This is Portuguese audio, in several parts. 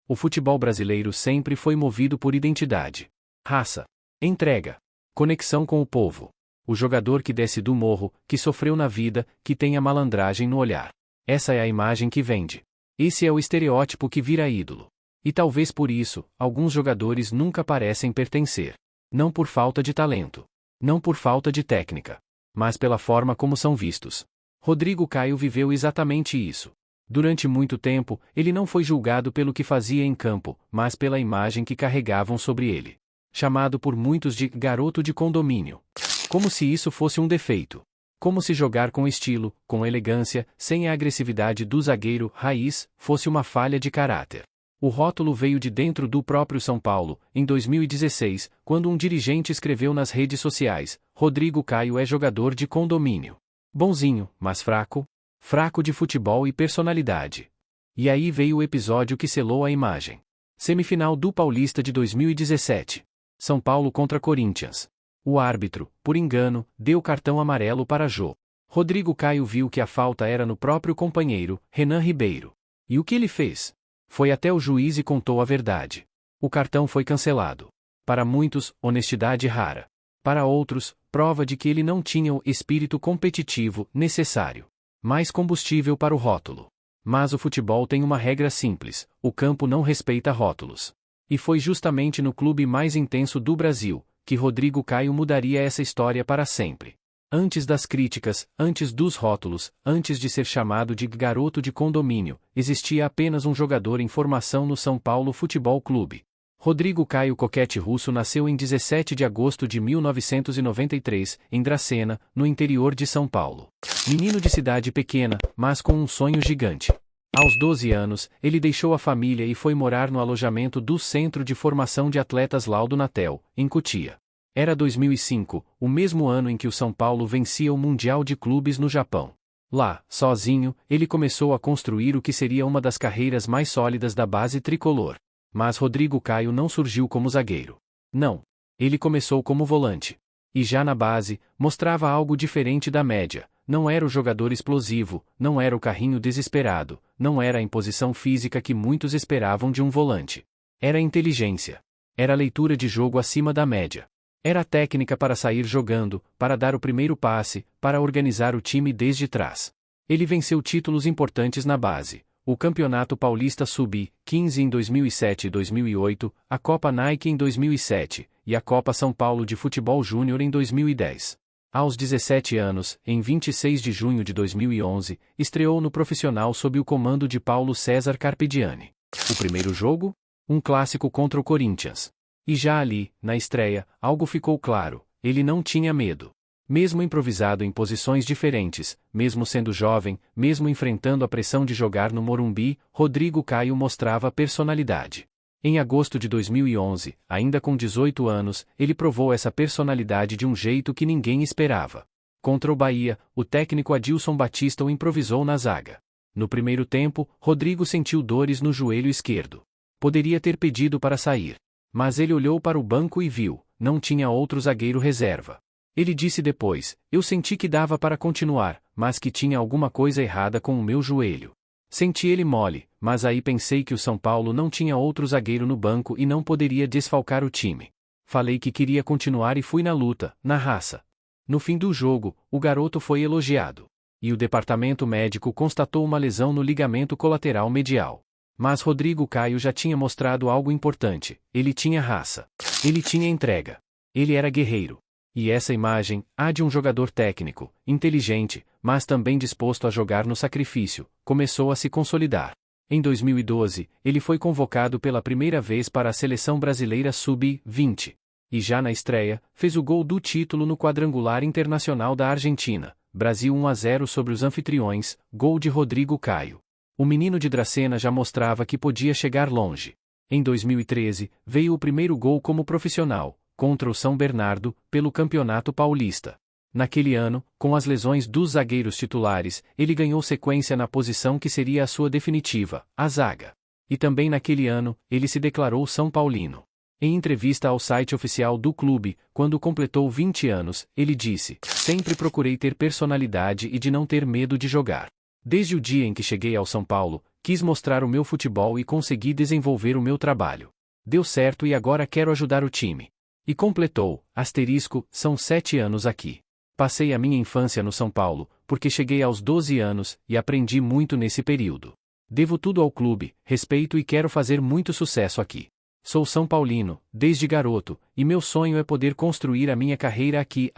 O futebol brasileiro sempre foi movido por identidade, raça, entrega, conexão com o povo. O jogador que desce do morro, que sofreu na vida, que tem a malandragem no olhar. Essa é a imagem que vende. Esse é o estereótipo que vira ídolo. E talvez por isso, alguns jogadores nunca parecem pertencer. Não por falta de talento. Não por falta de técnica. Mas pela forma como são vistos. Rodrigo Caio viveu exatamente isso. Durante muito tempo, ele não foi julgado pelo que fazia em campo, mas pela imagem que carregavam sobre ele. Chamado por muitos de garoto de condomínio. Como se isso fosse um defeito. Como se jogar com estilo, com elegância, sem a agressividade do zagueiro raiz, fosse uma falha de caráter. O rótulo veio de dentro do próprio São Paulo, em 2016, quando um dirigente escreveu nas redes sociais: Rodrigo Caio é jogador de condomínio. Bonzinho, mas fraco. Fraco de futebol e personalidade. E aí veio o episódio que selou a imagem. Semifinal do Paulista de 2017. São Paulo contra Corinthians. O árbitro, por engano, deu cartão amarelo para Jô. Rodrigo Caio viu que a falta era no próprio companheiro, Renan Ribeiro. E o que ele fez? Foi até o juiz e contou a verdade. O cartão foi cancelado. Para muitos, honestidade rara. Para outros, prova de que ele não tinha o espírito competitivo necessário. Mais combustível para o rótulo. Mas o futebol tem uma regra simples: o campo não respeita rótulos. E foi justamente no clube mais intenso do Brasil que Rodrigo Caio mudaria essa história para sempre. Antes das críticas, antes dos rótulos, antes de ser chamado de garoto de condomínio, existia apenas um jogador em formação no São Paulo Futebol Clube. Rodrigo Caio Coquete Russo nasceu em 17 de agosto de 1993, em Dracena, no interior de São Paulo. Menino de cidade pequena, mas com um sonho gigante. Aos 12 anos, ele deixou a família e foi morar no alojamento do Centro de Formação de Atletas Laudo Natel, em Cotia. Era 2005, o mesmo ano em que o São Paulo vencia o Mundial de Clubes no Japão. Lá, sozinho, ele começou a construir o que seria uma das carreiras mais sólidas da base tricolor. Mas Rodrigo Caio não surgiu como zagueiro. Não. Ele começou como volante. E já na base, mostrava algo diferente da média. Não era o jogador explosivo, não era o carrinho desesperado, não era a imposição física que muitos esperavam de um volante. Era a inteligência. Era a leitura de jogo acima da média. Era a técnica para sair jogando, para dar o primeiro passe, para organizar o time desde trás. Ele venceu títulos importantes na base. O Campeonato Paulista Sub-15 em 2007 e 2008, a Copa Nike em 2007, e a Copa São Paulo de Futebol Júnior em 2010. Aos 17 anos, em 26 de junho de 2011, estreou no profissional sob o comando de Paulo César Carpegiani. O primeiro jogo? Um clássico contra o Corinthians. E já ali, na estreia, algo ficou claro: ele não tinha medo. Mesmo improvisado em posições diferentes, mesmo sendo jovem, mesmo enfrentando a pressão de jogar no Morumbi, Rodrigo Caio mostrava personalidade. Em agosto de 2011, ainda com 18 anos, ele provou essa personalidade de um jeito que ninguém esperava. Contra o Bahia, o técnico Adilson Batista o improvisou na zaga. No primeiro tempo, Rodrigo sentiu dores no joelho esquerdo. Poderia ter pedido para sair. Mas ele olhou para o banco e viu: não tinha outro zagueiro reserva. Ele disse depois: eu senti que dava para continuar, mas que tinha alguma coisa errada com o meu joelho. Senti ele mole, mas aí pensei que o São Paulo não tinha outro zagueiro no banco e não poderia desfalcar o time. Falei que queria continuar e fui na luta, na raça. No fim do jogo, o garoto foi elogiado. E o departamento médico constatou uma lesão no ligamento colateral medial. Mas Rodrigo Caio já tinha mostrado algo importante: ele tinha raça. Ele tinha entrega. Ele era guerreiro. E essa imagem, a de um jogador técnico, inteligente, mas também disposto a jogar no sacrifício, começou a se consolidar. Em 2012, ele foi convocado pela primeira vez para a seleção brasileira Sub-20. E já na estreia, fez o gol do título no quadrangular internacional da Argentina. Brasil 1-0 sobre os anfitriões, gol de Rodrigo Caio. O menino de Dracena já mostrava que podia chegar longe. Em 2013, veio o primeiro gol como profissional, contra o São Bernardo, pelo Campeonato Paulista. Naquele ano, com as lesões dos zagueiros titulares, ele ganhou sequência na posição que seria a sua definitiva, a zaga. E também naquele ano, ele se declarou São Paulino. Em entrevista ao site oficial do clube, quando completou 20 anos, ele disse: sempre procurei ter personalidade e de não ter medo de jogar. Desde o dia em que cheguei ao São Paulo, Quis mostrar o meu futebol e consegui desenvolver o meu trabalho. Deu certo e agora quero ajudar o time. E completou, são 7 anos aqui. Passei a minha infância no São Paulo, porque cheguei aos 12 anos, e aprendi muito nesse período. Devo tudo ao clube, respeito e quero fazer muito sucesso aqui. Sou São Paulino, desde garoto, e meu sonho é poder construir a minha carreira aqui,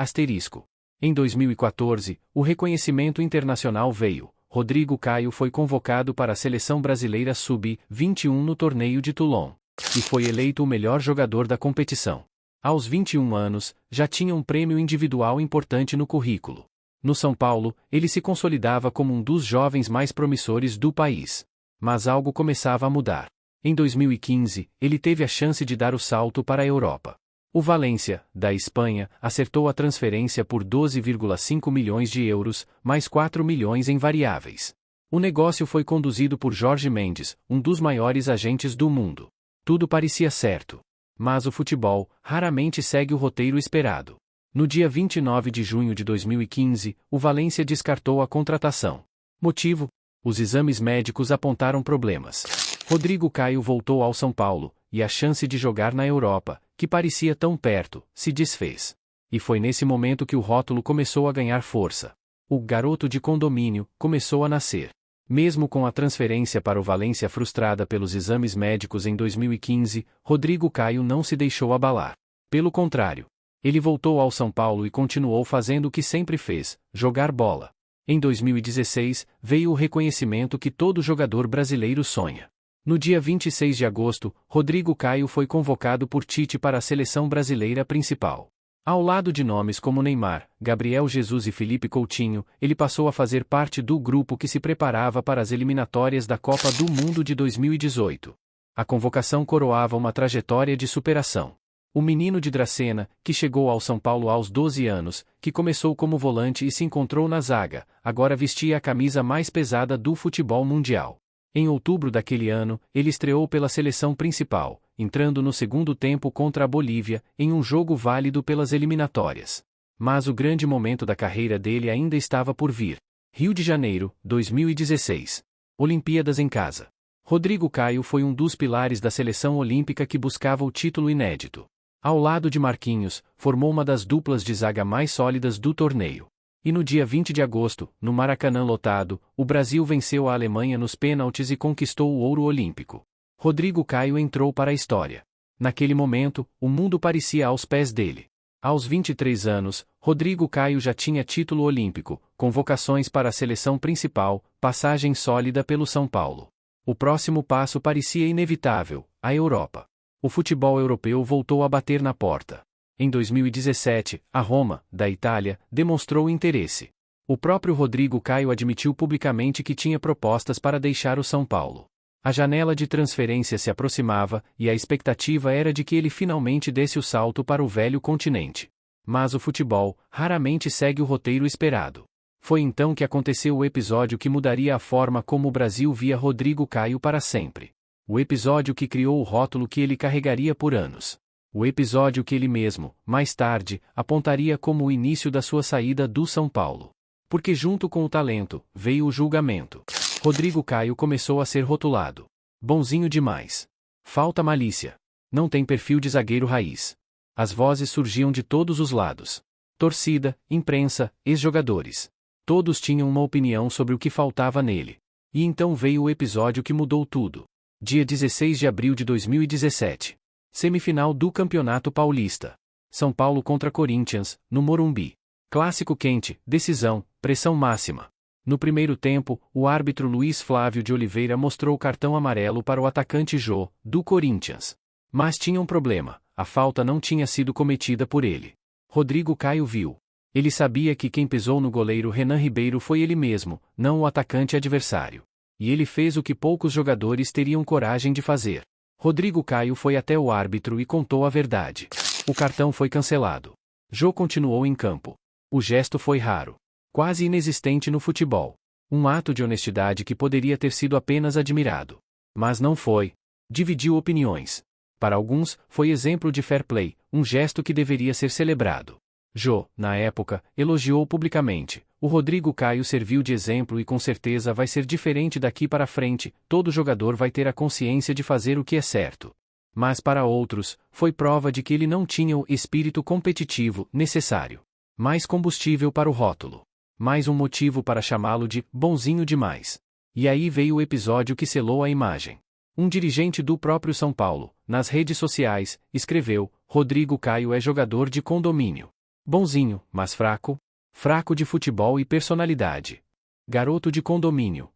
Em 2014, o reconhecimento internacional veio. Rodrigo Caio foi convocado para a seleção brasileira sub-21 no torneio de Toulon. E foi eleito o melhor jogador da competição. Aos 21 anos, já tinha um prêmio individual importante no currículo. No São Paulo, ele se consolidava como um dos jovens mais promissores do país. Mas algo começava a mudar. Em 2015, ele teve a chance de dar o salto para a Europa. O Valência, da Espanha, acertou a transferência por 12,5 milhões de euros, mais 4 milhões em variáveis. O negócio foi conduzido por Jorge Mendes, um dos maiores agentes do mundo. Tudo parecia certo. Mas o futebol raramente segue o roteiro esperado. No dia 29 de junho de 2015, o Valência descartou a contratação. Motivo? Os exames médicos apontaram problemas. Rodrigo Caio voltou ao São Paulo, e a chance de jogar na Europa, que parecia tão perto, se desfez. E foi nesse momento que o rótulo começou a ganhar força. O garoto de condomínio começou a nascer. Mesmo com a transferência para o Valência frustrada pelos exames médicos em 2015, Rodrigo Caio não se deixou abalar. Pelo contrário, ele voltou ao São Paulo e continuou fazendo o que sempre fez, jogar bola. Em 2016, veio o reconhecimento que todo jogador brasileiro sonha. No dia 26 de agosto, Rodrigo Caio foi convocado por Tite para a seleção brasileira principal. Ao lado de nomes como Neymar, Gabriel Jesus e Felipe Coutinho, ele passou a fazer parte do grupo que se preparava para as eliminatórias da Copa do Mundo de 2018. A convocação coroava uma trajetória de superação. O menino de Dracena, que chegou ao São Paulo aos 12 anos, que começou como volante e se encontrou na zaga, agora vestia a camisa mais pesada do futebol mundial. Em outubro daquele ano, ele estreou pela seleção principal, entrando no segundo tempo contra a Bolívia, em um jogo válido pelas eliminatórias. Mas o grande momento da carreira dele ainda estava por vir. Rio de Janeiro, 2016. Olimpíadas em casa. Rodrigo Caio foi um dos pilares da seleção olímpica que buscava o título inédito. Ao lado de Marquinhos, formou uma das duplas de zaga mais sólidas do torneio. E no dia 20 de agosto, no Maracanã lotado, o Brasil venceu a Alemanha nos pênaltis e conquistou o ouro olímpico. Rodrigo Caio entrou para a história. Naquele momento, o mundo parecia aos pés dele. Aos 23 anos, Rodrigo Caio já tinha título olímpico, convocações para a seleção principal, passagem sólida pelo São Paulo. O próximo passo parecia inevitável, a Europa. O futebol europeu voltou a bater na porta. Em 2017, a Roma, da Itália, demonstrou interesse. O próprio Rodrigo Caio admitiu publicamente que tinha propostas para deixar o São Paulo. A janela de transferência se aproximava, e a expectativa era de que ele finalmente desse o salto para o velho continente. Mas o futebol raramente segue o roteiro esperado. Foi então que aconteceu o episódio que mudaria a forma como o Brasil via Rodrigo Caio para sempre. O episódio que criou o rótulo que ele carregaria por anos. O episódio que ele mesmo, mais tarde, apontaria como o início da sua saída do São Paulo. Porque junto com o talento, veio o julgamento. Rodrigo Caio começou a ser rotulado. Bonzinho demais. Falta malícia. Não tem perfil de zagueiro raiz. As vozes surgiam de todos os lados. Torcida, imprensa, ex-jogadores. Todos tinham uma opinião sobre o que faltava nele. E então veio o episódio que mudou tudo. Dia 16 de abril de 2017. Semifinal do Campeonato Paulista. São Paulo contra Corinthians, no Morumbi. Clássico quente, decisão, pressão máxima. No primeiro tempo, o árbitro Luiz Flávio de Oliveira mostrou o cartão amarelo para o atacante Jô, do Corinthians. Mas tinha um problema, a falta não tinha sido cometida por ele. Rodrigo Caio viu. Ele sabia que quem pisou no goleiro Renan Ribeiro foi ele mesmo, não o atacante adversário. E ele fez o que poucos jogadores teriam coragem de fazer. Rodrigo Caio foi até o árbitro e contou a verdade. O cartão foi cancelado. Jô continuou em campo. O gesto foi raro. Quase inexistente no futebol. Um ato de honestidade que poderia ter sido apenas admirado. Mas não foi. Dividiu opiniões. Para alguns, foi exemplo de fair play, um gesto que deveria ser celebrado. Jô, na época, elogiou publicamente. o Rodrigo Caio serviu de exemplo e com certeza vai ser diferente daqui para frente, todo jogador vai ter a consciência de fazer o que é certo. Mas para outros, foi prova de que ele não tinha o espírito competitivo necessário. Mais combustível para o rótulo. Mais um motivo para chamá-lo de bonzinho demais. E aí veio o episódio que selou a imagem. Um dirigente do próprio São Paulo, nas redes sociais, escreveu: Rodrigo Caio é jogador de condomínio. Bonzinho, mas fraco. Fraco de futebol e personalidade. Garoto de condomínio.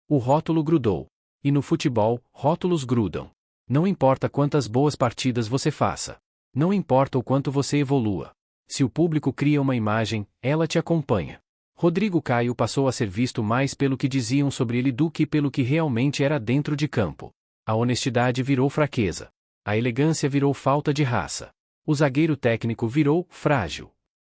O rótulo grudou. E no futebol, rótulos grudam. Não importa quantas boas partidas você faça. Não importa o quanto você evolua. Se o público cria uma imagem, ela te acompanha. Rodrigo Caio passou a ser visto mais pelo que diziam sobre ele do que pelo que realmente era dentro de campo. A honestidade virou fraqueza. A elegância virou falta de raça. O zagueiro técnico virou frágil.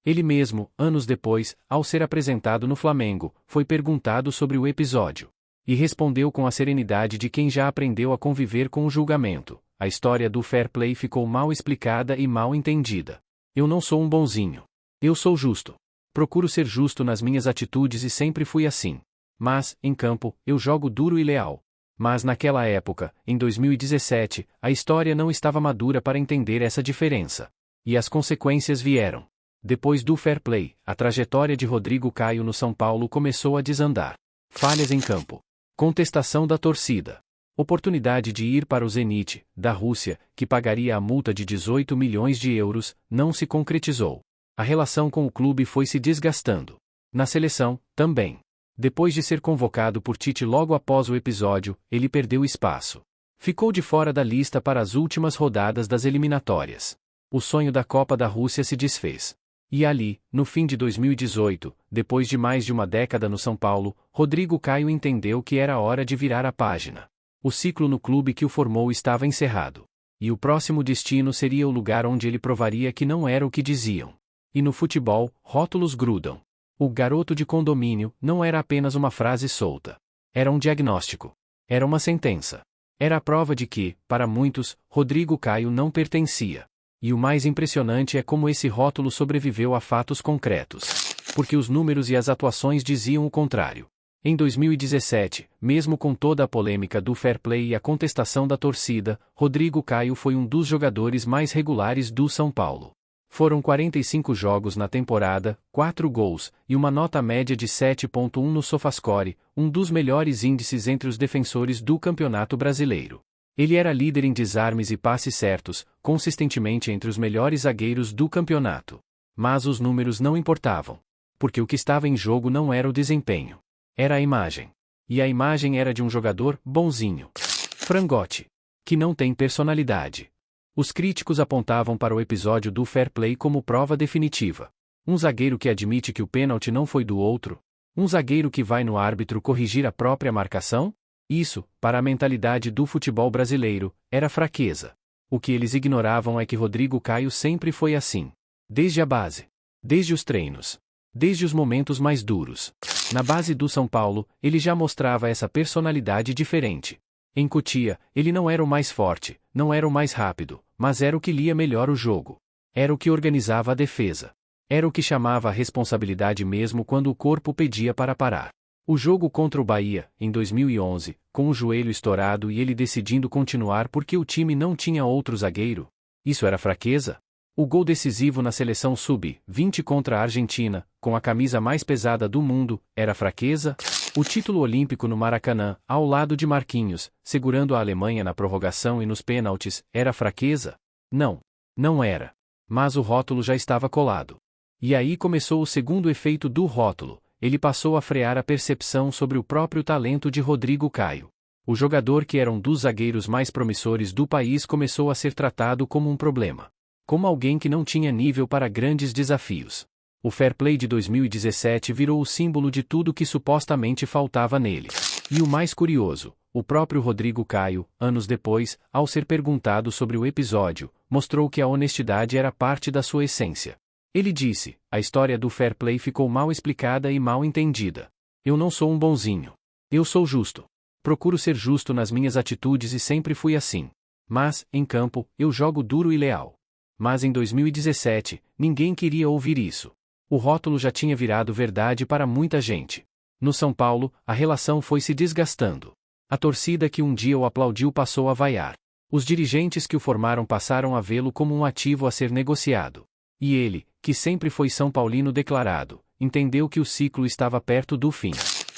Ele mesmo, anos depois, ao ser apresentado no Flamengo, foi perguntado sobre o episódio. E respondeu com a serenidade de quem já aprendeu a conviver com o julgamento. A história do fair play ficou mal explicada e mal entendida. Eu não sou um bonzinho. Eu sou justo. Procuro ser justo nas minhas atitudes e sempre fui assim. Mas, em campo, eu jogo duro e leal. Mas naquela época, em 2017, a história não estava madura para entender essa diferença. E as consequências vieram. Depois do fair play, a trajetória de Rodrigo Caio no São Paulo começou a desandar. Falhas em campo. Contestação da torcida. Oportunidade de ir para o Zenit, da Rússia, que pagaria a multa de 18 milhões de euros, não se concretizou. A relação com o clube foi se desgastando. Na seleção, também. Depois de ser convocado por Tite logo após o episódio, ele perdeu espaço. Ficou de fora da lista para as últimas rodadas das eliminatórias. O sonho da Copa da Rússia se desfez. E ali, no fim de 2018, depois de mais de uma década no São Paulo, Rodrigo Caio entendeu que era hora de virar a página. O ciclo no clube que o formou estava encerrado. E o próximo destino seria o lugar onde ele provaria que não era o que diziam. E no futebol, rótulos grudam. O garoto de condomínio não era apenas uma frase solta. Era um diagnóstico. Era uma sentença. Era a prova de que, para muitos, Rodrigo Caio não pertencia. E o mais impressionante é como esse rótulo sobreviveu a fatos concretos. Porque os números e as atuações diziam o contrário. Em 2017, mesmo com toda a polêmica do fair play e a contestação da torcida, Rodrigo Caio foi um dos jogadores mais regulares do São Paulo. Foram 45 jogos na temporada, 4 gols, e uma nota média de 7.1 no SofaScore, um dos melhores índices entre os defensores do Campeonato Brasileiro. Ele era líder em desarmes e passes certos, consistentemente entre os melhores zagueiros do campeonato. Mas os números não importavam. Porque o que estava em jogo não era o desempenho. Era a imagem. E a imagem era de um jogador bonzinho. Frangote. Que não tem personalidade. Os críticos apontavam para o episódio do fair play como prova definitiva. Um zagueiro que admite que o pênalti não foi do outro? Um zagueiro que vai no árbitro corrigir a própria marcação? Isso, para a mentalidade do futebol brasileiro, era fraqueza. O que eles ignoravam é que Rodrigo Caio sempre foi assim. Desde a base. Desde os treinos. Desde os momentos mais duros. Na base do São Paulo, ele já mostrava essa personalidade diferente. Em Cotia, ele não era o mais forte, não era o mais rápido, mas era o que lia melhor o jogo. Era o que organizava a defesa. Era o que chamava a responsabilidade mesmo quando o corpo pedia para parar. O jogo contra o Bahia, em 2011, com o joelho estourado e ele decidindo continuar porque o time não tinha outro zagueiro. Isso era fraqueza? O gol decisivo na seleção sub-20 contra a Argentina, com a camisa mais pesada do mundo, era fraqueza? O título olímpico no Maracanã, ao lado de Marquinhos, segurando a Alemanha na prorrogação e nos pênaltis, era fraqueza? Não. Não era. Mas o rótulo já estava colado. E aí começou o segundo efeito do rótulo. Ele passou a frear a percepção sobre o próprio talento de Rodrigo Caio. O jogador que era um dos zagueiros mais promissores do país começou a ser tratado como um problema. Como alguém que não tinha nível para grandes desafios. O fair play de 2017 virou o símbolo de tudo que supostamente faltava nele. E o mais curioso, o próprio Rodrigo Caio, anos depois, ao ser perguntado sobre o episódio, mostrou que a honestidade era parte da sua essência. Ele disse: a história do fair play ficou mal explicada e mal entendida. Eu não sou um bonzinho. Eu sou justo. Procuro ser justo nas minhas atitudes e sempre fui assim. Mas, em campo, eu jogo duro e leal. Mas em 2017, ninguém queria ouvir isso. O rótulo já tinha virado verdade para muita gente. No São Paulo, a relação foi se desgastando. A torcida que um dia o aplaudiu passou a vaiar. Os dirigentes que o formaram passaram a vê-lo como um ativo a ser negociado. E ele, que sempre foi São Paulino declarado, entendeu que o ciclo estava perto do fim.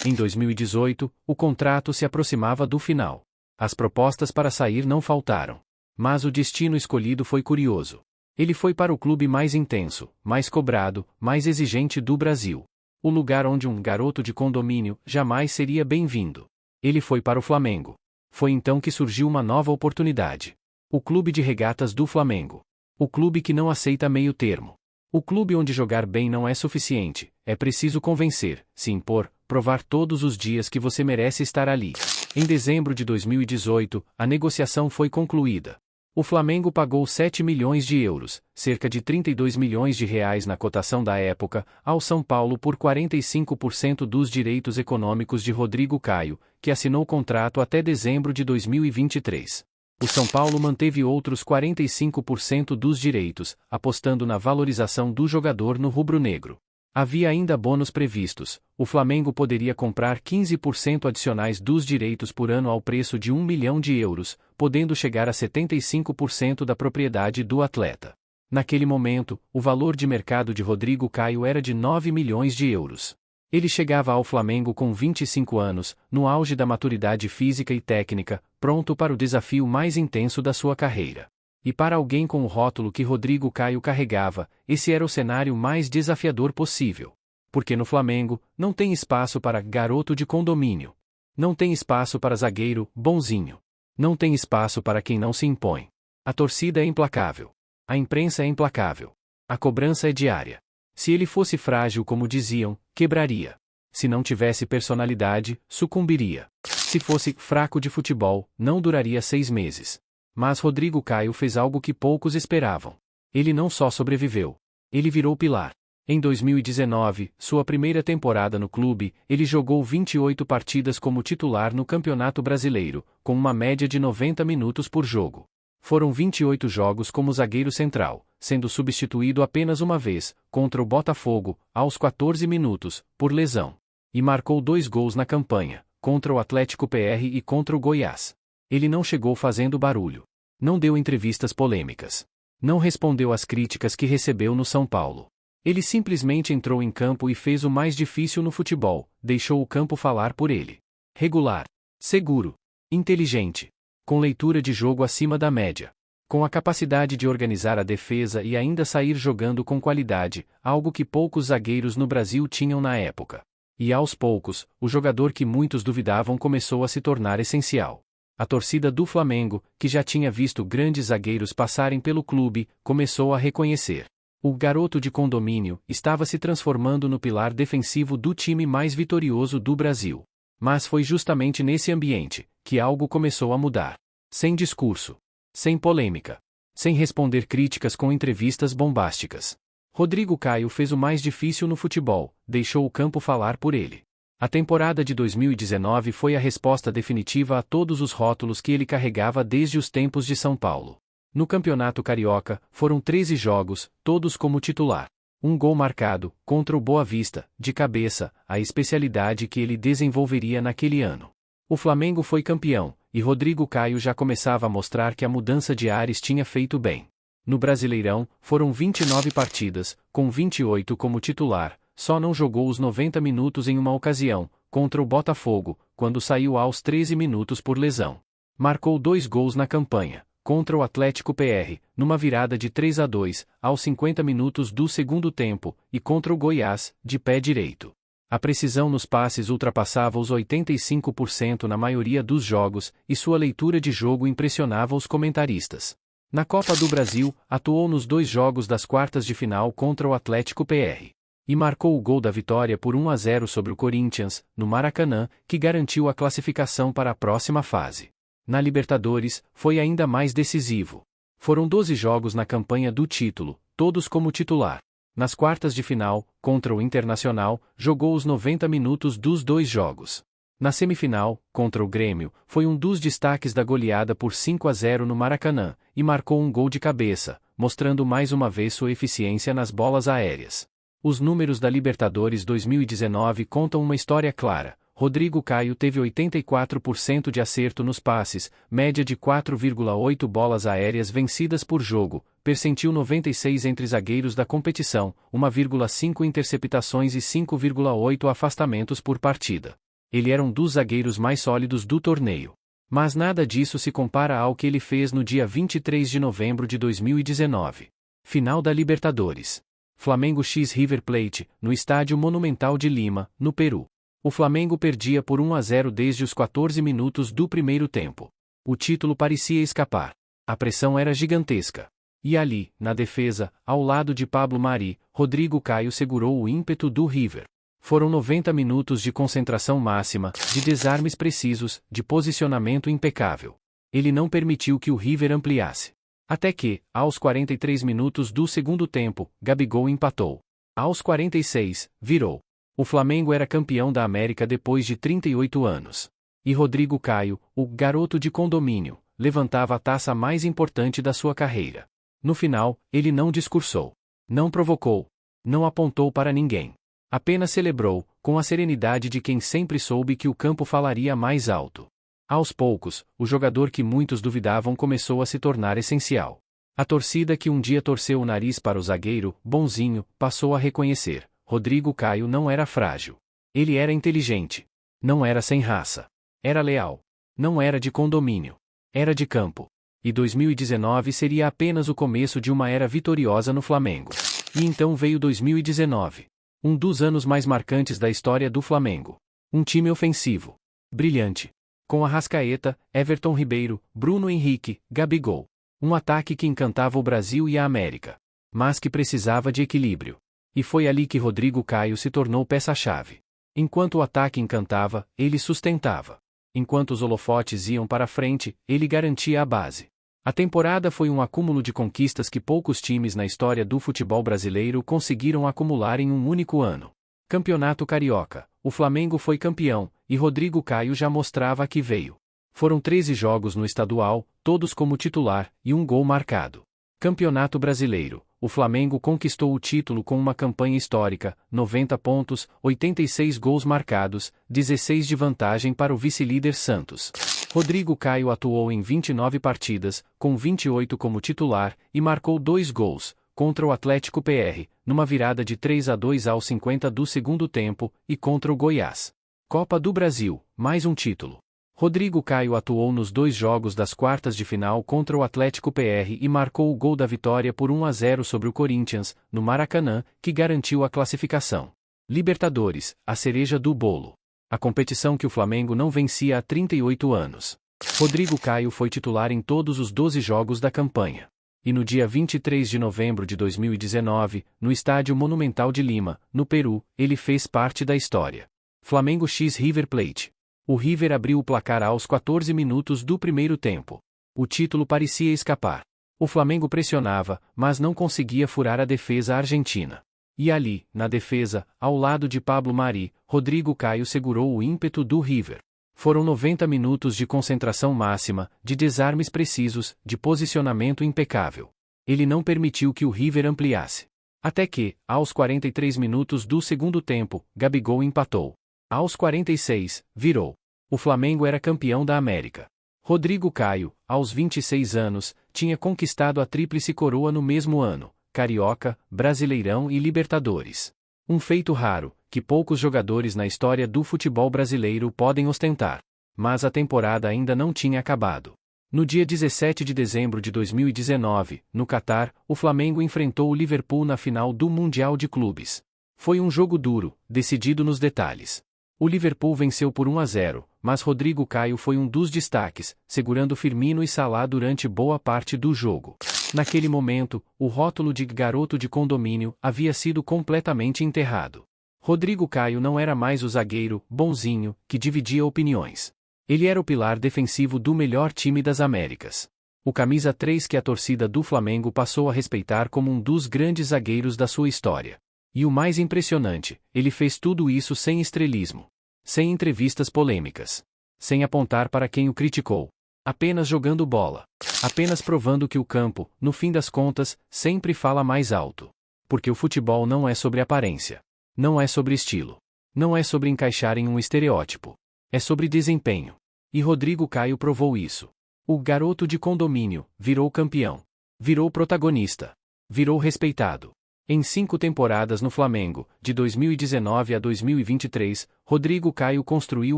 Em 2018, o contrato se aproximava do final. As propostas para sair não faltaram. Mas o destino escolhido foi curioso. Ele foi para o clube mais intenso, mais cobrado, mais exigente do Brasil. O lugar onde um garoto de condomínio jamais seria bem-vindo. Ele foi para o Flamengo. Foi então que surgiu uma nova oportunidade. O Clube de Regatas do Flamengo. O clube que não aceita meio termo. O clube onde jogar bem não é suficiente, é preciso convencer, se impor, provar todos os dias que você merece estar ali. Em dezembro de 2018, a negociação foi concluída. O Flamengo pagou 7 milhões de euros, cerca de 32 milhões de reais na cotação da época, ao São Paulo por 45% dos direitos econômicos de Rodrigo Caio, que assinou contrato até dezembro de 2023. O São Paulo manteve outros 45% dos direitos, apostando na valorização do jogador no rubro-negro. Havia ainda bônus previstos. O Flamengo poderia comprar 15% adicionais dos direitos por ano ao preço de 1 milhão de euros, podendo chegar a 75% da propriedade do atleta. Naquele momento, o valor de mercado de Rodrigo Caio era de 9 milhões de euros. Ele chegava ao Flamengo com 25 anos, no auge da maturidade física e técnica, pronto para o desafio mais intenso da sua carreira. E para alguém com o rótulo que Rodrigo Caio carregava, esse era o cenário mais desafiador possível. Porque no Flamengo, não tem espaço para garoto de condomínio. Não tem espaço para zagueiro bonzinho. Não tem espaço para quem não se impõe. A torcida é implacável. A imprensa é implacável. A cobrança é diária. Se ele fosse frágil como diziam, quebraria. Se não tivesse personalidade, sucumbiria. Se fosse fraco de futebol, não duraria 6 meses. Mas Rodrigo Caio fez algo que poucos esperavam. Ele não só sobreviveu. Ele virou pilar. Em 2019, sua primeira temporada no clube, ele jogou 28 partidas como titular no Campeonato Brasileiro, com uma média de 90 minutos por jogo. Foram 28 jogos como zagueiro central, sendo substituído apenas uma vez, contra o Botafogo, aos 14 minutos, por lesão. E marcou 2 gols na campanha, contra o Atlético PR e contra o Goiás. Ele não chegou fazendo barulho. Não deu entrevistas polêmicas. Não respondeu às críticas que recebeu no São Paulo. Ele simplesmente entrou em campo e fez o mais difícil no futebol, deixou o campo falar por ele. Regular. Seguro. Inteligente. Com leitura de jogo acima da média. Com a capacidade de organizar a defesa e ainda sair jogando com qualidade, algo que poucos zagueiros no Brasil tinham na época. E aos poucos, o jogador que muitos duvidavam começou a se tornar essencial. A torcida do Flamengo, que já tinha visto grandes zagueiros passarem pelo clube, começou a reconhecer. O garoto de condomínio estava se transformando no pilar defensivo do time mais vitorioso do Brasil. Mas foi justamente nesse ambiente que algo começou a mudar. Sem discurso. Sem polêmica. Sem responder críticas com entrevistas bombásticas. Rodrigo Caio fez o mais difícil no futebol, deixou o campo falar por ele. A temporada de 2019 foi a resposta definitiva a todos os rótulos que ele carregava desde os tempos de São Paulo. No Campeonato Carioca, foram 13 jogos, todos como titular. 1 gol marcado, contra o Boa Vista, de cabeça, a especialidade que ele desenvolveria naquele ano. O Flamengo foi campeão, e Rodrigo Caio já começava a mostrar que a mudança de ares tinha feito bem. No Brasileirão, foram 29 partidas, com 28 como titular, só não jogou os 90 minutos em uma ocasião, contra o Botafogo, quando saiu aos 13 minutos por lesão. Marcou 2 gols na campanha, contra o Atlético PR, numa virada de 3-2, aos 50 minutos do segundo tempo, e contra o Goiás, de pé direito. A precisão nos passes ultrapassava os 85% na maioria dos jogos, e sua leitura de jogo impressionava os comentaristas. Na Copa do Brasil, atuou nos 2 jogos das quartas de final contra o Atlético PR. E marcou o gol da vitória por 1-0 sobre o Corinthians, no Maracanã, que garantiu a classificação para a próxima fase. Na Libertadores, foi ainda mais decisivo. Foram 12 jogos na campanha do título, todos como titular. Nas quartas de final, contra o Internacional, jogou os 90 minutos dos 2 jogos. Na semifinal, contra o Grêmio, foi um dos destaques da goleada por 5-0 no Maracanã, e marcou um gol de cabeça, mostrando mais uma vez sua eficiência nas bolas aéreas. Os números da Libertadores 2019 contam uma história clara. Rodrigo Caio teve 84% de acerto nos passes, média de 4,8 bolas aéreas vencidas por jogo, percentil 96 entre zagueiros da competição, 1,5 interceptações e 5,8 afastamentos por partida. Ele era um dos zagueiros mais sólidos do torneio. Mas nada disso se compara ao que ele fez no dia 23 de novembro de 2019. Final da Libertadores. Flamengo x River Plate, no Estádio Monumental de Lima, no Peru. O Flamengo perdia por 1-0 desde os 14 minutos do primeiro tempo. O título parecia escapar. A pressão era gigantesca. E ali, na defesa, ao lado de Pablo Mari, Rodrigo Caio segurou o ímpeto do River. Foram 90 minutos de concentração máxima, de desarmes precisos, de posicionamento impecável. Ele não permitiu que o River ampliasse. Até que, aos 43 minutos do segundo tempo, Gabigol empatou. Aos 46, virou. O Flamengo era campeão da América depois de 38 anos. E Rodrigo Caio, o garoto de condomínio, levantava a taça mais importante da sua carreira. No final, ele não discursou. Não provocou. Não apontou para ninguém. Apenas celebrou, com a serenidade de quem sempre soube que o campo falaria mais alto. Aos poucos, o jogador que muitos duvidavam começou a se tornar essencial. A torcida que um dia torceu o nariz para o zagueiro, bonzinho, passou a reconhecer. Rodrigo Caio não era frágil. Ele era inteligente. Não era sem raça. Era leal. Não era de condomínio. Era de campo. E 2019 seria apenas o começo de uma era vitoriosa no Flamengo. E então veio 2019. Um dos anos mais marcantes da história do Flamengo. Um time ofensivo. Brilhante. Com Arrascaeta, Everton Ribeiro, Bruno Henrique, Gabigol. Um ataque que encantava o Brasil e a América. Mas que precisava de equilíbrio. E foi ali que Rodrigo Caio se tornou peça-chave. Enquanto o ataque encantava, ele sustentava. Enquanto os holofotes iam para frente, ele garantia a base. A temporada foi um acúmulo de conquistas que poucos times na história do futebol brasileiro conseguiram acumular em um único ano. Campeonato Carioca, o Flamengo foi campeão, e Rodrigo Caio já mostrava que veio. Foram 13 jogos no estadual, todos como titular, e um gol marcado. Campeonato Brasileiro. O Flamengo conquistou o título com uma campanha histórica, 90 pontos, 86 gols marcados, 16 de vantagem para o vice-líder Santos. Rodrigo Caio atuou em 29 partidas, com 28 como titular, e marcou 2 gols, contra o Atlético PR, numa virada de 3-2 aos 50 do segundo tempo, e contra o Goiás. Copa do Brasil, mais um título. Rodrigo Caio atuou nos 2 jogos das quartas de final contra o Atlético PR e marcou o gol da vitória por 1-0 sobre o Corinthians, no Maracanã, que garantiu a classificação. Libertadores, a cereja do bolo. A competição que o Flamengo não vencia há 38 anos. Rodrigo Caio foi titular em todos os 12 jogos da campanha. E no dia 23 de novembro de 2019, no Estádio Monumental de Lima, no Peru, ele fez parte da história. Flamengo x River Plate. O River abriu o placar aos 14 minutos do primeiro tempo. O título parecia escapar. O Flamengo pressionava, mas não conseguia furar a defesa argentina. E ali, na defesa, ao lado de Pablo Mari, Rodrigo Caio segurou o ímpeto do River. Foram 90 minutos de concentração máxima, de desarmes precisos, de posicionamento impecável. Ele não permitiu que o River ampliasse. Até que, aos 43 minutos do segundo tempo, Gabigol empatou. Aos 46, virou. O Flamengo era campeão da América. Rodrigo Caio, aos 26 anos, tinha conquistado a tríplice coroa no mesmo ano, Carioca, Brasileirão e Libertadores. Um feito raro, que poucos jogadores na história do futebol brasileiro podem ostentar. Mas a temporada ainda não tinha acabado. No dia 17 de dezembro de 2019, no Catar, o Flamengo enfrentou o Liverpool na final do Mundial de Clubes. Foi um jogo duro, decidido nos detalhes. O Liverpool venceu por 1-0, mas Rodrigo Caio foi um dos destaques, segurando Firmino e Salah durante boa parte do jogo. Naquele momento, o rótulo de garoto de condomínio havia sido completamente enterrado. Rodrigo Caio não era mais o zagueiro, bonzinho, que dividia opiniões. Ele era o pilar defensivo do melhor time das Américas. O camisa 3 que a torcida do Flamengo passou a respeitar como um dos grandes zagueiros da sua história. E o mais impressionante, ele fez tudo isso sem estrelismo. Sem entrevistas polêmicas. Sem apontar para quem o criticou. Apenas jogando bola. Apenas provando que o campo, no fim das contas, sempre fala mais alto. Porque o futebol não é sobre aparência. Não é sobre estilo. Não é sobre encaixar em um estereótipo. É sobre desempenho. E Rodrigo Caio provou isso. O garoto de condomínio virou campeão. Virou protagonista. Virou respeitado. Em 5 temporadas no Flamengo, de 2019 a 2023, Rodrigo Caio construiu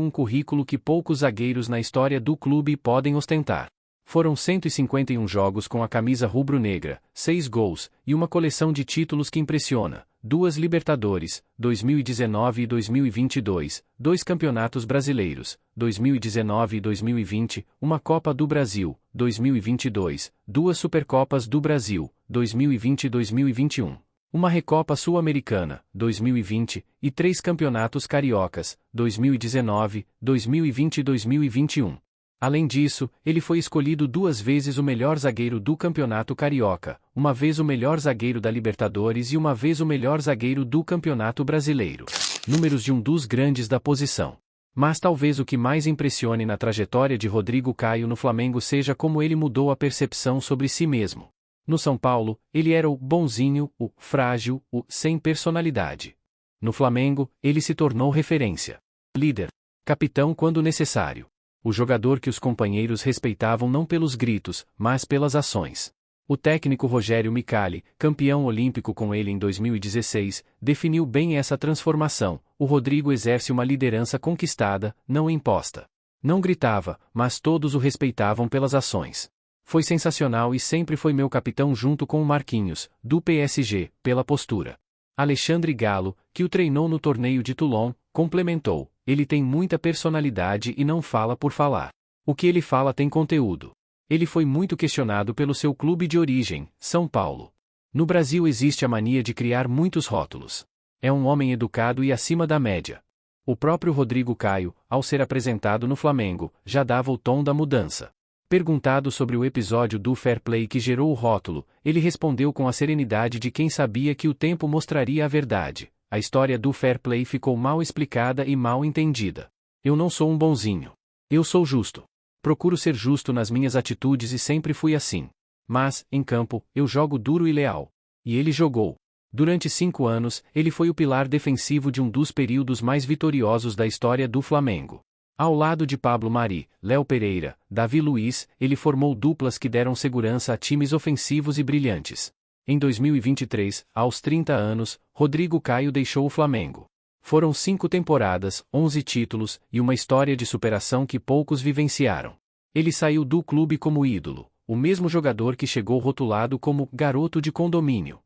um currículo que poucos zagueiros na história do clube podem ostentar. Foram 151 jogos com a camisa rubro-negra, 6 gols, e uma coleção de títulos que impressiona: 2 Libertadores, 2019 e 2022, 2 Campeonatos Brasileiros, 2019 e 2020, uma Copa do Brasil, 2022, 2 Supercopas do Brasil, 2020 e 2021. Uma Recopa Sul-Americana, 2020, e 3 Campeonatos Cariocas, 2019, 2020 e 2021. Além disso, ele foi escolhido 2 vezes o melhor zagueiro do Campeonato Carioca, uma vez o melhor zagueiro da Libertadores e uma vez o melhor zagueiro do Campeonato Brasileiro. Números de um dos grandes da posição. Mas talvez o que mais impressione na trajetória de Rodrigo Caio no Flamengo seja como ele mudou a percepção sobre si mesmo. No São Paulo, ele era o bonzinho, o frágil, o sem personalidade. No Flamengo, ele se tornou referência. Líder. Capitão quando necessário. O jogador que os companheiros respeitavam não pelos gritos, mas pelas ações. O técnico Rogério Micali, campeão olímpico com ele em 2016, definiu bem essa transformação. O Rodrigo exerce uma liderança conquistada, não imposta. Não gritava, mas todos o respeitavam pelas ações. Foi sensacional e sempre foi meu capitão junto com o Marquinhos, do PSG, pela postura. Alexandre Galo, que o treinou no torneio de Toulon, complementou: ele tem muita personalidade e não fala por falar. O que ele fala tem conteúdo. Ele foi muito questionado pelo seu clube de origem, São Paulo. No Brasil existe a mania de criar muitos rótulos. É um homem educado e acima da média. O próprio Rodrigo Caio, ao ser apresentado no Flamengo, já dava o tom da mudança. Perguntado sobre o episódio do Fair Play que gerou o rótulo, ele respondeu com a serenidade de quem sabia que o tempo mostraria a verdade. A história do Fair Play ficou mal explicada e mal entendida. Eu não sou um bonzinho. Eu sou justo. Procuro ser justo nas minhas atitudes e sempre fui assim. Mas, em campo, eu jogo duro e leal. E ele jogou. Durante 5 anos, ele foi o pilar defensivo de um dos períodos mais vitoriosos da história do Flamengo. Ao lado de Pablo Mari, Léo Pereira, Davi Luiz, ele formou duplas que deram segurança a times ofensivos e brilhantes. Em 2023, aos 30 anos, Rodrigo Caio deixou o Flamengo. Foram 5 temporadas, 11 títulos, e uma história de superação que poucos vivenciaram. Ele saiu do clube como ídolo, o mesmo jogador que chegou rotulado como garoto de condomínio.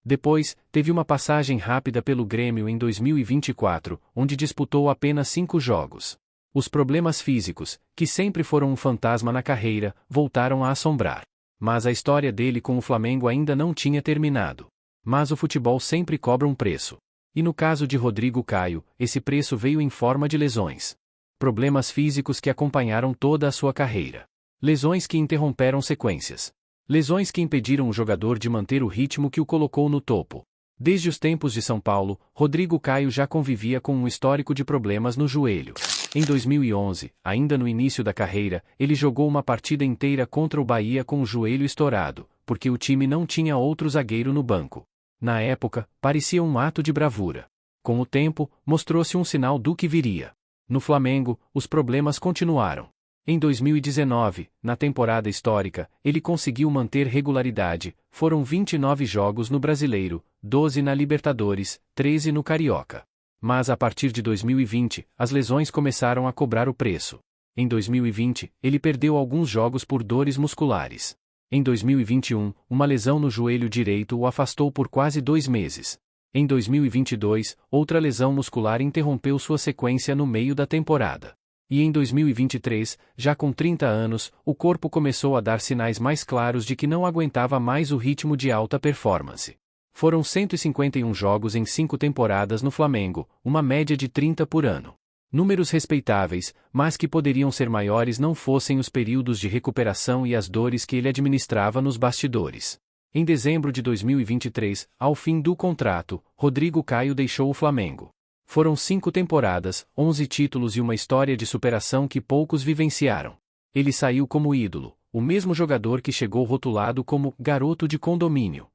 Depois, teve uma passagem rápida pelo Grêmio em 2024, onde disputou apenas 5 jogos. Os problemas físicos, que sempre foram um fantasma na carreira, voltaram a assombrar. Mas a história dele com o Flamengo ainda não tinha terminado. Mas o futebol sempre cobra um preço. E no caso de Rodrigo Caio, esse preço veio em forma de lesões. Problemas físicos que acompanharam toda a sua carreira. Lesões que interromperam sequências. Lesões que impediram o jogador de manter o ritmo que o colocou no topo. Desde os tempos de São Paulo, Rodrigo Caio já convivia com um histórico de problemas no joelho. Em 2011, ainda no início da carreira, ele jogou uma partida inteira contra o Bahia com o joelho estourado, porque o time não tinha outro zagueiro no banco. Na época, parecia um ato de bravura. Com o tempo, mostrou-se um sinal do que viria. No Flamengo, os problemas continuaram. Em 2019, na temporada histórica, ele conseguiu manter regularidade. Foram 29 jogos no Brasileiro, 12 na Libertadores, 13 no Carioca. Mas a partir de 2020, as lesões começaram a cobrar o preço. Em 2020, ele perdeu alguns jogos por dores musculares. Em 2021, uma lesão no joelho direito o afastou por quase 2 meses. Em 2022, outra lesão muscular interrompeu sua sequência no meio da temporada. E em 2023, já com 30 anos, o corpo começou a dar sinais mais claros de que não aguentava mais o ritmo de alta performance. Foram 151 jogos em 5 temporadas no Flamengo, uma média de 30 por ano. Números respeitáveis, mas que poderiam ser maiores não fossem os períodos de recuperação e as dores que ele administrava nos bastidores. Em dezembro de 2023, ao fim do contrato, Rodrigo Caio deixou o Flamengo. Foram 5 temporadas, 11 títulos e uma história de superação que poucos vivenciaram. Ele saiu como ídolo, o mesmo jogador que chegou rotulado como garoto de condomínio.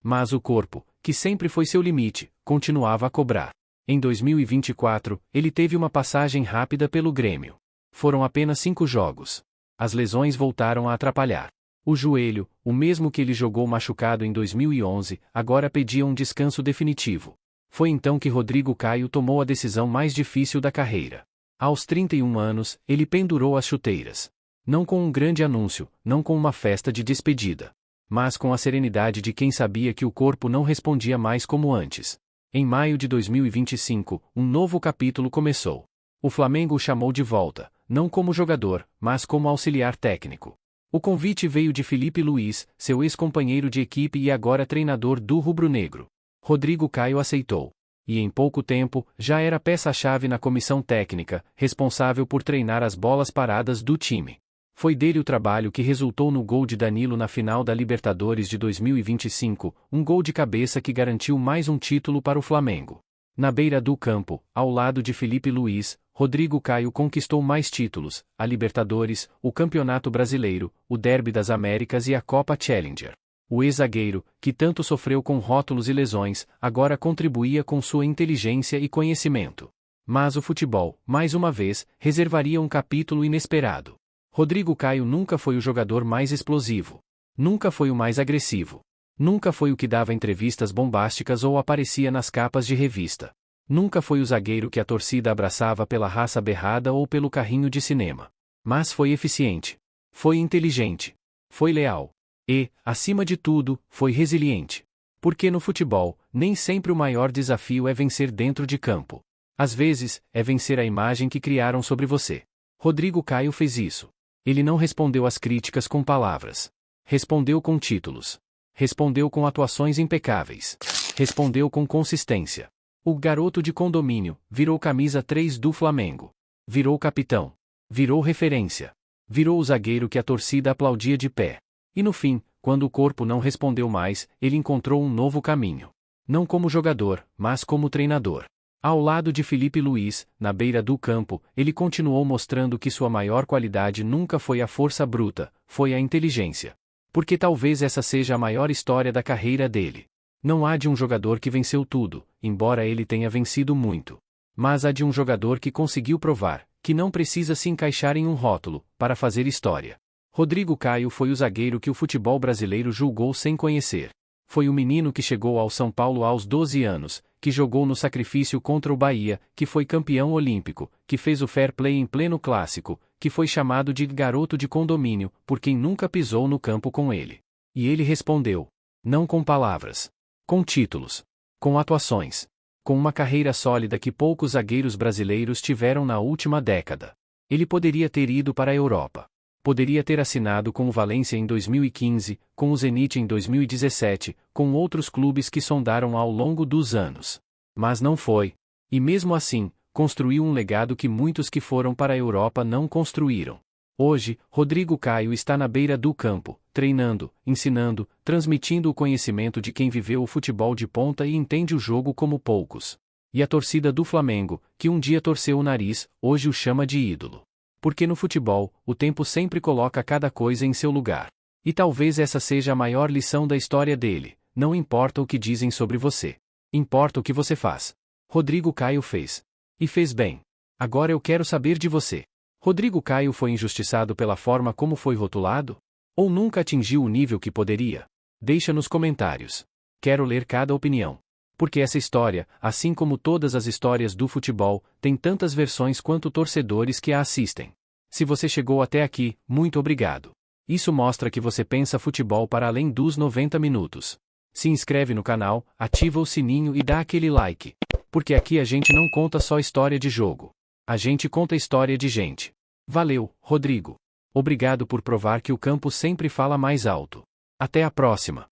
Mas o corpo, que sempre foi seu limite, continuava a cobrar. Em 2024, ele teve uma passagem rápida pelo Grêmio. Foram apenas 5 jogos. As lesões voltaram a atrapalhar. O joelho, o mesmo que ele jogou machucado em 2011, agora pedia um descanso definitivo. Foi então que Rodrigo Caio tomou a decisão mais difícil da carreira. Aos 31 anos, ele pendurou as chuteiras. Não com um grande anúncio, não com uma festa de despedida. Mas com a serenidade de quem sabia que o corpo não respondia mais como antes. Em maio de 2025, um novo capítulo começou. O Flamengo o chamou de volta, não como jogador, mas como auxiliar técnico. O convite veio de Felipe Luiz, seu ex-companheiro de equipe e agora treinador do rubro-negro. Rodrigo Caio aceitou. E em pouco tempo, já era peça-chave na comissão técnica, responsável por treinar as bolas paradas do time. Foi dele o trabalho que resultou no gol de Danilo na final da Libertadores de 2025, um gol de cabeça que garantiu mais um título para o Flamengo. Na beira do campo, ao lado de Felipe Luiz, Rodrigo Caio conquistou mais títulos, a Libertadores, o Campeonato Brasileiro, o Derby das Américas e a Copa Challenger. O ex-zagueiro, que tanto sofreu com rótulos e lesões, agora contribuía com sua inteligência e conhecimento. Mas o futebol, mais uma vez, reservaria um capítulo inesperado. Rodrigo Caio nunca foi o jogador mais explosivo. Nunca foi o mais agressivo. Nunca foi o que dava entrevistas bombásticas ou aparecia nas capas de revista. Nunca foi o zagueiro que a torcida abraçava pela raça berrada ou pelo carrinho de cinema. Mas foi eficiente. Foi inteligente. Foi leal. E, acima de tudo, foi resiliente. Porque no futebol, nem sempre o maior desafio é vencer dentro de campo. Às vezes, é vencer a imagem que criaram sobre você. Rodrigo Caio fez isso. Ele não respondeu às críticas com palavras. Respondeu com títulos. Respondeu com atuações impecáveis. Respondeu com consistência. O garoto de condomínio virou camisa 3 do Flamengo. Virou capitão. Virou referência. Virou o zagueiro que a torcida aplaudia de pé. E no fim, quando o corpo não respondeu mais, ele encontrou um novo caminho. Não como jogador, mas como treinador. Ao lado de Felipe Luiz, na beira do campo, ele continuou mostrando que sua maior qualidade nunca foi a força bruta, foi a inteligência. Porque talvez essa seja a maior história da carreira dele. Não há de um jogador que venceu tudo, embora ele tenha vencido muito. Mas há de um jogador que conseguiu provar que não precisa se encaixar em um rótulo para fazer história. Rodrigo Caio foi o zagueiro que o futebol brasileiro julgou sem conhecer. Foi o menino que chegou ao São Paulo aos 12 anos, que jogou no sacrifício contra o Bahia, que foi campeão olímpico, que fez o fair play em pleno clássico, que foi chamado de garoto de condomínio, por quem nunca pisou no campo com ele. E ele respondeu. Não com palavras. Com títulos. Com atuações. Com uma carreira sólida que poucos zagueiros brasileiros tiveram na última década. Ele poderia ter ido para a Europa. Poderia ter assinado com o Valência em 2015, com o Zenit em 2017, com outros clubes que sondaram ao longo dos anos. Mas não foi. E mesmo assim, construiu um legado que muitos que foram para a Europa não construíram. Hoje, Rodrigo Caio está na beira do campo, treinando, ensinando, transmitindo o conhecimento de quem viveu o futebol de ponta e entende o jogo como poucos. E a torcida do Flamengo, que um dia torceu o nariz, hoje o chama de ídolo. Porque no futebol, o tempo sempre coloca cada coisa em seu lugar. E talvez essa seja a maior lição da história dele: não importa o que dizem sobre você. Importa o que você faz. Rodrigo Caio fez. E fez bem. Agora eu quero saber de você. Rodrigo Caio foi injustiçado pela forma como foi rotulado? Ou nunca atingiu o nível que poderia? Deixa nos comentários. Quero ler cada opinião. Porque essa história, assim como todas as histórias do futebol, tem tantas versões quanto torcedores que a assistem. Se você chegou até aqui, muito obrigado. Isso mostra que você pensa futebol para além dos 90 minutos. Se inscreve no canal, ativa o sininho e dá aquele like. Porque aqui a gente não conta só história de jogo. A gente conta história de gente. Valeu, Rodrigo. Obrigado por provar que o campo sempre fala mais alto. Até a próxima.